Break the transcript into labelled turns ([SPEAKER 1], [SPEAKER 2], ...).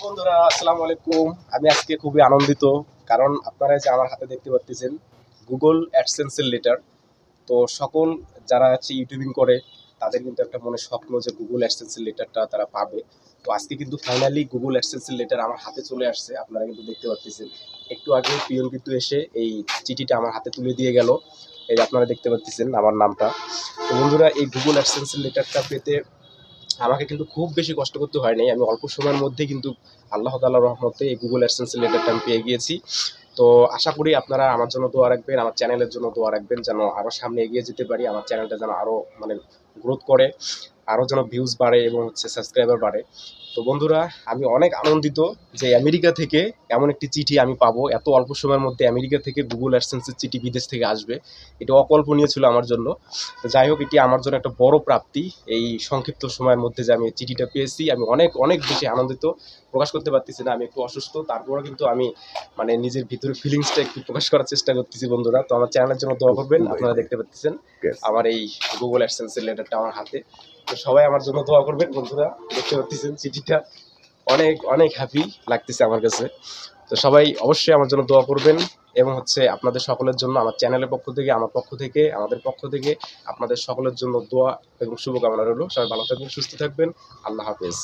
[SPEAKER 1] বন্ধুরা আসসালামু আলাইকুম। আমি আজকে খুবই আনন্দিত, কারণ আপনারা যে আমার হাতে দেখতে পাচ্ছেন গুগল অ্যাডসেন্সের লেটার। তো সকল যারা হচ্ছে ইউটিউবিং করে তাদের কিন্তু একটা মনে স্বপ্ন যে গুগল অ্যাডসেন্সের লেটারটা তারা পাবে। তো আজকে কিন্তু ফাইনালি গুগল অ্যাডসেন্সের লেটার আমার হাতে চলে আসছে, আপনারা কিন্তু দেখতে পাচ্ছেন। একটু আগে পিয়ন কিন্তু এসে এই চিঠিটা আমার হাতে তুলে দিয়ে গেল। এই যে আপনারা দেখতে পাচ্ছেন আমার নামটা। তো বন্ধুরা, এই গুগল অ্যাডসেন্সের লেটারটা পেতে আমাকে কিন্তু খুব বেশি কষ্ট করতে হয় নাই। আমি অল্প সময়ের মধ্যে কিন্তু আল্লাহ তাআলার রহমতে এই গুগল অ্যাডসেন্সের লেটারটা আমি পেয়ে গিয়েছি। তো আশা করি আপনারা আমার জন্য দোয়া রাখবেন, আমার চ্যানেলের জন্য দোয়া রাখবেন, যেন আরও সামনে এগিয়ে যেতে পারি। আমার চ্যানেলটা যেন আরও মানে গ্রোথ করে, আরও যেন ভিউজ বাড়ে এবং হচ্ছে সাবস্ক্রাইবার বাড়ে। তো বন্ধুরা, আমি অনেক আনন্দিত যে আমেরিকা থেকে এমন একটি চিঠি আমি পাবো। এত অল্প সময়ের মধ্যে আমেরিকা থেকে গুগল অ্যাডসেন্সের চিঠি বিদেশ থেকে আসবে, এটা অকল্পনীয় ছিল আমার জন্য। তো যাই হোক, এটি আমার জন্য একটা বড় প্রাপ্তি। এই সংক্ষিপ্ত সময়ের মধ্যে যে আমি এই চিঠিটা পেয়েছি, আমি অনেক অনেক বেশি আনন্দিত। প্রকাশ করতে পারতেছি না, আমি একটু অসুস্থ, তারপরেও কিন্তু আমি মানে নিজের ভিতরে ফিলিংসটা একটু প্রকাশ করার চেষ্টা করতেছি বন্ধুরা। তো আমার চ্যানেলের জন্য দোয়া করবেন। আপনারা দেখতে পাচ্ছেন আমার এই গুগল অ্যাডসেন্সের লেটারটা আমার হাতে। তো সবাই আমার জন্য দোয়া করবেন বন্ধুরা। দেখতে পাচ্ছেন চিঠিটা, অনেক অনেক হ্যাপি লাগতেছে আমার কাছে। তো সবাই অবশ্যই আমার জন্য দোয়া করবেন, এবং হচ্ছে আপনাদের সকলের জন্য আমার চ্যানেলের পক্ষ থেকে, আমার পক্ষ থেকে, আমাদের পক্ষ থেকে আপনাদের সকলের জন্য দোয়া এবং শুভকামনা রইল। সবাই ভালো থাকবেন, সুস্থ থাকবেন। আল্লাহ হাফেজ।